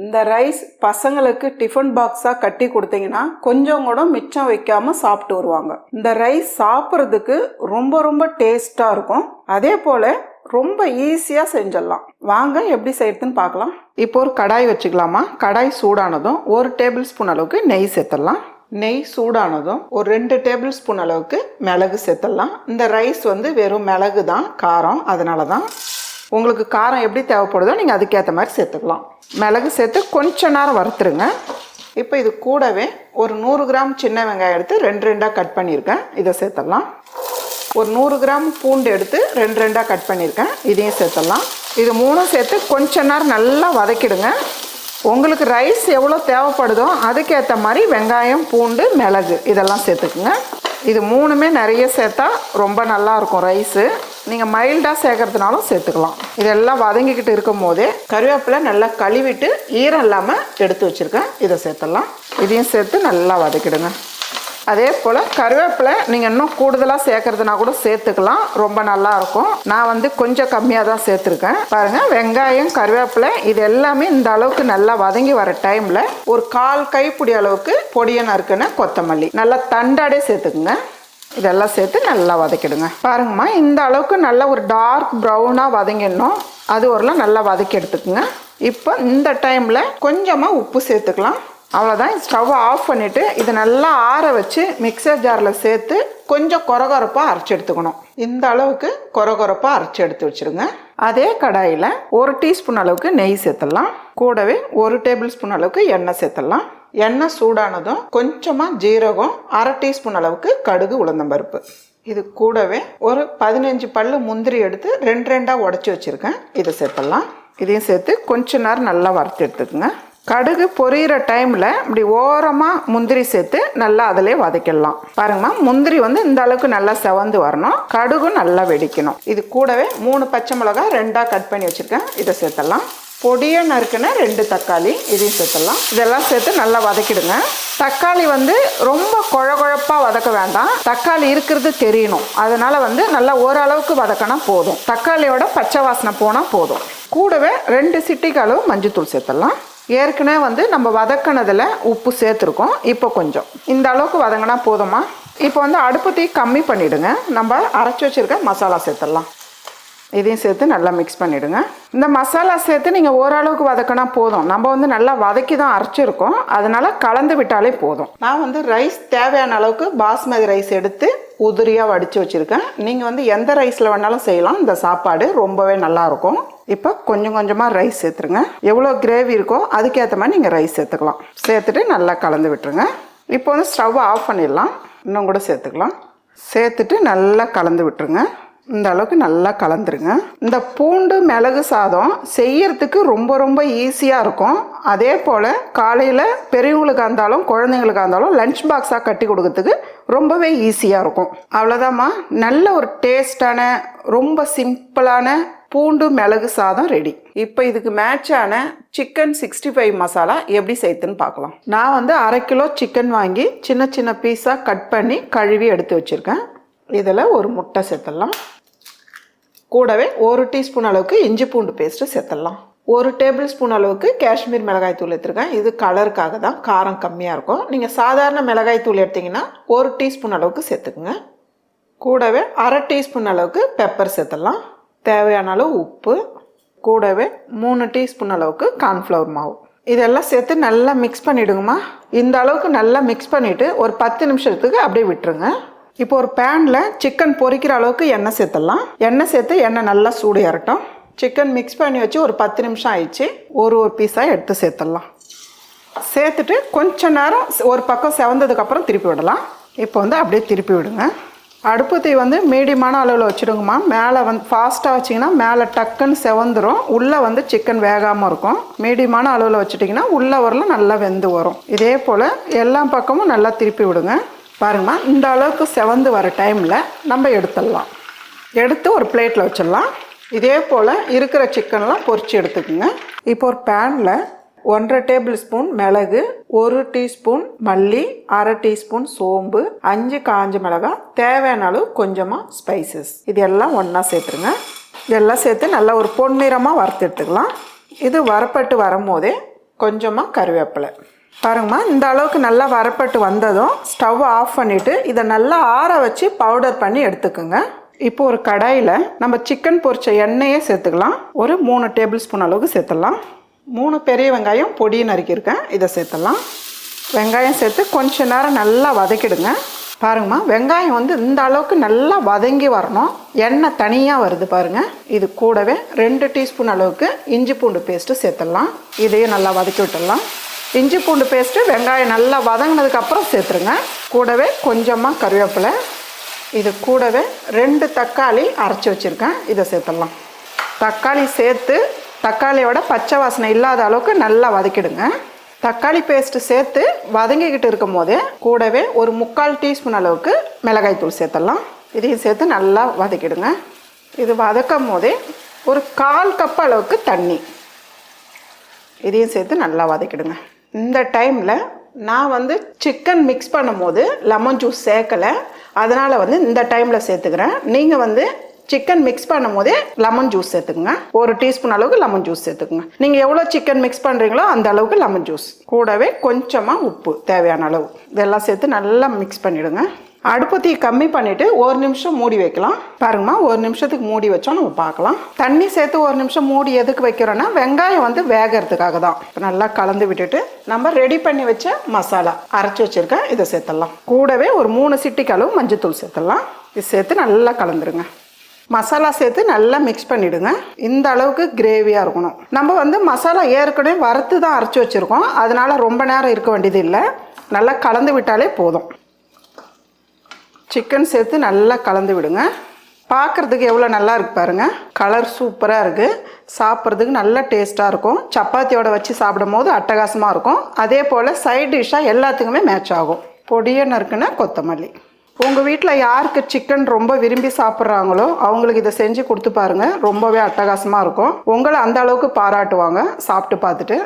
இந்த ரைஸ் பசங்களுக்கு டிஃபன் பாக்ஸா கட்டி கொடுத்தீங்கன்னா கொஞ்சம் கூட மிச்சம் வைக்காம சாப்பிட்டு வருவாங்க. இந்த ரைஸ் சாப்பிட்றதுக்கு ரொம்ப ரொம்ப டேஸ்டா இருக்கும். அதே போல ரொம்ப ஈஸியா செஞ்சிடலாம். வாங்க எப்படி செய்யறதுன்னு பார்க்கலாம். இப்போ ஒரு கடாய் வச்சுக்கலாமா. கடாய் சூடானதும் 1 டேபிள் ஸ்பூன் அளவுக்கு நெய் சேர்த்துடலாம். நெய் சூடானதும் ஒரு 2 டேபிள் ஸ்பூன் அளவுக்கு மிளகு சேர்த்துடலாம். இந்த ரைஸ் வெறும் மிளகு தான், காரம், அதனால தான். உங்களுக்கு காரம் எப்படி தேவைப்படுதோ நீங்கள் அதுக்கேற்ற மாதிரி சேர்த்துக்கலாம். மிளகு சேர்த்து கொஞ்ச நேரம் வறுத்துருங்க. இப்போ இது கூடவே ஒரு 100 கிராம் சின்ன வெங்காயம் எடுத்து 2 கட் பண்ணியிருக்கேன், இதை சேர்த்துடலாம். ஒரு 100 கிராம் பூண்டு எடுத்து 2 கட் பண்ணியிருக்கேன், இதையும் சேர்த்துடலாம். இது 3 சேர்த்து கொஞ்ச நேரம் நல்லா வதக்கிடுங்க. உங்களுக்கு ரைஸ் எவ்வளோ தேவைப்படுதோ அதுக்கேற்ற மாதிரி வெங்காயம், பூண்டு, மிளகு இதெல்லாம் சேர்த்துக்குங்க. இது 3மே நிறைய சேர்த்தா ரொம்ப நல்லாயிருக்கும் ரைஸு. நீங்கள் மைல்டாக சேர்க்கறதுனாலும் சேர்த்துக்கலாம். இதெல்லாம் வதங்கிக்கிட்டு இருக்கும் போதே கருவேப்பிலை நல்லா கழுவிட்டு ஈரம் இல்லாமல் எடுத்து வச்சுருக்கேன், இதை சேர்த்துடலாம். இதையும் சேர்த்து நல்லா வதக்கிடுங்க. அதே போல் கருவேப்பிலை நீங்கள் இன்னும் கூடுதலாக சேர்க்கறதுனா கூட சேர்த்துக்கலாம், ரொம்ப நல்லாயிருக்கும். நான் கொஞ்சம் கம்மியாக தான் சேர்த்துருக்கேன். பாருங்கள், வெங்காயம், கருவேப்பிலை இது எல்லாமே இந்த அளவுக்கு நல்லா வதங்கி வர டைமில் ஒரு 1/4 கைப்பிடி அளவுக்கு பொடியை நறுக்குன கொத்தமல்லி நல்லா தண்டாடே சேர்த்துக்குங்க. இதெல்லாம் சேர்த்து நல்லா வதக்கிடுங்க. பாருங்கம்மா, இந்த அளவுக்கு நல்லா ஒரு டார்க் ப்ரௌனாக வதங்கிடணும். அது ஒருலாம் நல்லா வதக்கி எடுத்துக்குங்க. இப்போ இந்த டைமில் கொஞ்சமாக உப்பு சேர்த்துக்கலாம். அவ்வளோதான். ஸ்டவ் ஆஃப் பண்ணிவிட்டு இதை நல்லா ஆற வச்சு மிக்சர் ஜாரில் சேர்த்து கொஞ்சம் கொரகொரப்பாக அரைச்சி எடுத்துக்கணும். இந்த அளவுக்கு கொரகொரப்பாக அரைச்சி எடுத்து வச்சுருங்க. அதே கடாயில் 1 டீஸ்பூன் அளவுக்கு நெய் சேர்த்துடலாம். கூடவே 1 டேபிள் ஸ்பூன் அளவுக்கு எண்ணெய் சேர்த்துடலாம். எண்ணெய் சூடானதும் கொஞ்சமாக ஜீரகம், 1/2 டீஸ்பூன் அளவுக்கு கடுகு, உளுந்தம்பருப்பு, இது கூடவே ஒரு 15 பல்லு முந்திரி எடுத்து 2 உடச்சி வச்சுருக்கேன், இதை சேர்த்துடலாம். இதையும் சேர்த்து கொஞ்ச நேரம் நல்லா வறுத்து எடுத்துக்குங்க. கடுகு பொரியிற டைமில் இப்படி ஓரமாக முந்திரி சேர்த்து நல்லா அதிலே வதக்கிடலாம். பாருங்கம்மா, முந்திரி இந்த அளவுக்கு நல்லா செவந்து வரணும், கடுகும் நல்லா வெடிக்கணும். இது கூடவே 3 பச்சை மிளகாய் 2 கட் பண்ணி வச்சுருக்கேன், இதை சேர்த்துடலாம். பொடியை நறுக்குன 2 தக்காளி, இதையும் சேர்த்துடலாம். இதெல்லாம் சேர்த்து நல்லா வதக்கிடுங்க. தக்காளி ரொம்ப குழகுழப்பாக வதக்க வேண்டாம், தக்காளி இருக்கிறது தெரியணும். அதனால் நல்லா ஓரளவுக்கு வதக்கினா போதும். தக்காளியோட பச்சை வாசனை போனால் போதும். கூடவே 2 சிட்டிக்கு அளவு மஞ்சத்தூள் சேர்த்துடலாம். ஏற்கனவே நம்ம வதக்கினதில் உப்பு சேர்த்துருக்கோம். இப்போ கொஞ்சம் இந்த அளவுக்கு வதங்கினா போதுமா. இப்போ அடுப்பு தீ கம்மி பண்ணிவிடுங்க. நம்ம அரைச்சி வச்சுருக்க மசாலா சேர்த்துடலாம். இதையும் சேர்த்து நல்லா மிக்ஸ் பண்ணிவிடுங்க. இந்த மசாலா சேர்த்து நீங்கள் ஓரளவுக்கு வதக்கினா போதும். நம்ம நல்லா வதக்கி தான் அரைச்சிருக்கோம், அதனால் கலந்து விட்டாலே போதும். நான் ரைஸ் தேவையான அளவுக்கு பாஸ்மதி ரைஸ் எடுத்து உதிரியாக வடித்து வச்சுருக்கேன். நீங்கள் எந்த ரைஸில் வேணாலும் செய்யலாம். இந்த சாப்பாடு ரொம்பவே நல்லாயிருக்கும். இப்போ கொஞ்சம் கொஞ்சமாக ரைஸ் சேர்த்துருங்க. எவ்வளோ கிரேவி இருக்கோ அதுக்கேற்ற மாதிரி நீங்கள் ரைஸ் சேர்த்துக்கலாம். சேர்த்துட்டு நல்லா கலந்து விட்டுருங்க. இப்போ ஸ்டவ் ஆஃப் பண்ணிடலாம். இன்னும் கூட சேர்த்துக்கலாம். சேர்த்துட்டு நல்லா கலந்து விட்டுருங்க. இந்த அளவுக்கு நல்லா கலந்துருங்க. இந்த பூண்டு மிளகு சாதம் செய்யறதுக்கு ரொம்ப ரொம்ப ஈஸியாக இருக்கும். அதே போல் காலையில் பெரியவங்களுக்காக இருந்தாலும் குழந்தைங்களுக்காக இருந்தாலும் லஞ்ச் பாக்ஸாக கட்டி கொடுக்கறதுக்கு ரொம்பவே ஈஸியாக இருக்கும். அவ்வளோதாம்மா, நல்ல ஒரு டேஸ்டான ரொம்ப சிம்பிளான பூண்டு மிளகு சாதம் ரெடி. இப்போ இதுக்கு மேட்சான சிக்கன் 65 மசாலா எப்படி செய்யுதுன்னு பார்க்கலாம். நான் 1/2 கிலோ சிக்கன் வாங்கி சின்ன சின்ன பீஸாக கட் பண்ணி கழுவி எடுத்து வச்சுருக்கேன். இதில் ஒரு முட்டை சேர்த்துடலாம். கூடவே 1 டீஸ்பூன் அளவுக்கு இஞ்சி பூண்டு பேஸ்ட்டு சேர்த்துடலாம். 1 டேபிள் ஸ்பூன் அளவுக்கு காஷ்மீர் மிளகாய் தூள் எடுத்துருக்கேன். இது கலருக்காக தான், காரம் கம்மியாக இருக்கும். நீங்கள் சாதாரண மிளகாய் தூள் எடுத்திங்கன்னா 1 டீஸ்பூன் அளவுக்கு சேர்த்துக்குங்க. கூடவே 1/2 டீஸ்பூன் அளவுக்கு பெப்பர் சேர்த்துடலாம். தேவையான அளவு உப்பு, கூடவே 3 டீஸ்பூன் அளவுக்கு கார்ன்ஃப்ளவர் மாவு, இதெல்லாம் சேர்த்து நல்லா மிக்ஸ் பண்ணிவிடுங்கம்மா. இந்த அளவுக்கு நல்லா மிக்ஸ் பண்ணிவிட்டு ஒரு 10 நிமிஷத்துக்கு அப்படியே விட்டுருங்க. இப்போ ஒரு பேனில் சிக்கன் பொரிக்கிற அளவுக்கு எண்ணெய் சேர்த்துடலாம். எண்ணெய் சேர்த்து எண்ணெய் நல்லா சூடு ஏறட்டும். சிக்கன் மிக்ஸ் பண்ணி வச்சு ஒரு 10 நிமிஷம் ஆயிடுச்சு. ஒரு பீஸாக எடுத்து சேர்த்துடலாம். சேர்த்துட்டு கொஞ்ச நேரம் ஒரு பக்கம் செவந்ததுக்கப்புறம் திருப்பி விடலாம். இப்போ அப்படியே திருப்பி விடுங்க. அடுப்பு தீ மீடியமான அளவில் வச்சுடுங்கம்மா. மேலே ஃபாஸ்ட்டாக வச்சிங்கன்னா மேலே டக்குன்னு செவந்துடும், உள்ளே சிக்கன் வேகாமல் இருக்கும். மீடியமான அளவில் வச்சுட்டிங்கன்னா உள்ளே வரலாம் நல்லா வெந்து வரும். இதே போல் எல்லா பக்கமும் நல்லா திருப்பி விடுங்க. பாருங்கம்மா, இந்த அளவுக்கு செவந்து வர டைமில் நம்ம எடுத்துடலாம். எடுத்து ஒரு பிளேட்டில் வச்சிடலாம். இதே போல் இருக்கிற சிக்கன்லாம் பொரித்து எடுத்துக்கோங்க. இப்போ ஒரு பேனில் 1/2 டேபிள் ஸ்பூன் மிளகு, 1 டீஸ்பூன் மல்லி, 1/2 டீஸ்பூன் சோம்பு, 5 காஞ்ச மிளகாய், தேவையான அளவு கொஞ்சமாக ஸ்பைசஸ், இது எல்லாம் ஒன்றா சேர்த்துருங்க. இதெல்லாம் சேர்த்து நல்லா ஒரு பொன்னிறமாக வறுத்து எடுத்துக்கலாம். இது வரப்பட்டு வரும்போதே கொஞ்சமாக கருவேப்பிலை. பாருங்கம்மா, இந்த அளவுக்கு நல்லா வரப்பட்டு வந்ததும் ஸ்டவ் ஆஃப் பண்ணிவிட்டு இதை நல்லா ஆற வச்சு பவுடர் பண்ணி எடுத்துக்கோங்க. இப்போ ஒரு கடாயில் நம்ம சிக்கன் பொரிச்ச எண்ணெயே சேர்த்துக்கலாம். ஒரு 3 டேபிள் ஸ்பூன் அளவுக்கு சேர்த்துடலாம். 3 பெரிய வெங்காயம் பொடி நறுக்கியிருக்கேன், இதை சேர்த்துடலாம். வெங்காயம் சேர்த்து கொஞ்ச நேரம் நல்லா வதக்கிடுங்க. பாருங்கம்மா, வெங்காயம் வந்து இந்த அளவுக்கு நல்லா வதங்கி வரணும். எண்ணெய் தனியாக வருது பாருங்கள். இது கூடவே 2 டீஸ்பூன் அளவுக்கு இஞ்சி பூண்டு பேஸ்ட்டு சேர்த்துடலாம். இதையும் நல்லா வதக்கி விட்டுடலாம். இஞ்சி பூண்டு பேஸ்ட்டு வெங்காயம் நல்லா வதங்கினதுக்கப்புறம் சேர்த்துருங்க. கூடவே கொஞ்சமாக கருவேப்பிலை, இது கூடவே 2 தக்காளி அரைச்சி வச்சுருக்கேன், இதை சேர்த்துடலாம். தக்காளி சேர்த்து தக்காளியோட பச்சை வாசனை இல்லாத அளவுக்கு நல்லா வதக்கிடுங்க. தக்காளி பேஸ்ட்டு சேர்த்து வதங்கிக்கிட்டு இருக்கும் போதே கூடவே ஒரு 3/4 டீஸ்பூன் அளவுக்கு மிளகாய்த்தூள் சேர்த்துடலாம். இதையும் சேர்த்து நல்லா வதக்கிடுங்க. இது வதக்கும் போதே ஒரு 1/4 கப் அளவுக்கு தண்ணி, இதையும் சேர்த்து நல்லா வதக்கிடுங்க. இந்த டைமில் நான் வந்து சிக்கன் மிக்ஸ் பண்ணும்போது லெமன் ஜூஸ் சேர்க்கலை, அதனால் வந்து இந்த டைமில் சேர்த்துக்கிறேன். நீங்கள் வந்து சிக்கன் மிக்ஸ் பண்ணும் போதே லெமன் ஜூஸ் சேர்த்துக்குங்க. 1 டீஸ்பூன் அளவுக்கு லெமன் ஜூஸ் சேர்த்துக்குங்க. நீங்கள் எவ்வளோ சிக்கன் மிக்ஸ் பண்ணுறீங்களோ அந்த அளவுக்கு லெமன் ஜூஸ், கூடவே கொஞ்சமாக உப்பு தேவையான அளவு, இதெல்லாம் சேர்த்து நல்லா மிக்ஸ் பண்ணிவிடுங்க. அடுப்பு தீ கம்மி பண்ணிவிட்டு 1 நிமிஷம் மூடி வைக்கலாம். பாருங்கம்மா, 1 நிமிஷத்துக்கு மூடி வச்சோம் நம்ம பார்க்கலாம். தண்ணி சேர்த்து 1 நிமிஷம் மூடி எதுக்கு வைக்கிறோன்னா வெங்காயம் வந்து வேகிறதுக்காக தான். நல்லா கலந்து விட்டுட்டு நம்ம ரெடி பண்ணி வச்ச மசாலா அரைச்சி வச்சுருக்கேன், இதை சேர்த்துடலாம். கூடவே ஒரு 3 சிட்டிக்கு அளவு மஞ்சத்தூள் சேர்த்துடலாம். இது சேர்த்து நல்லா கலந்துருங்க. மசாலா சேர்த்து நல்லா மிக்ஸ் பண்ணிவிடுங்க. இந்த அளவுக்கு கிரேவியாக இருக்கணும். நம்ம வந்து மசாலா ஏற்கனவே வறுத்து தான் அரைச்சி வச்சுருக்கோம், அதனால் ரொம்ப நேரம் இருக்க வேண்டியது இல்லை. நல்லா கலந்து விட்டாலே போதும். சிக்கன் சேர்த்து நல்லா கலந்து விடுங்க. பார்க்குறதுக்கு எவ்வளோ நல்லா இருக்குது பாருங்கள். கலர் சூப்பராக இருக்குது. சாப்பிட்றதுக்கு நல்ல டேஸ்ட்டாக இருக்கும். சப்பாத்தியோட வச்சு சாப்பிடும் போது அட்டகாசமாக இருக்கும். அதே போல் சைட் டிஷ்ஷாக எல்லாத்துக்குமே மேட்ச் ஆகும். பொடியை நறுக்குன கொத்தமல்லி. உங்கள் வீட்டில் யாருக்கு சிக்கன் ரொம்ப விரும்பி சாப்பிட்றாங்களோ அவங்களுக்கு இதை செஞ்சு கொடுத்து பாருங்கள். ரொம்பவே அட்டகாசமாக இருக்கும். உங்களை அந்த அளவுக்கு பாராட்டுவாங்க சாப்பிட்டு பார்த்துட்டு.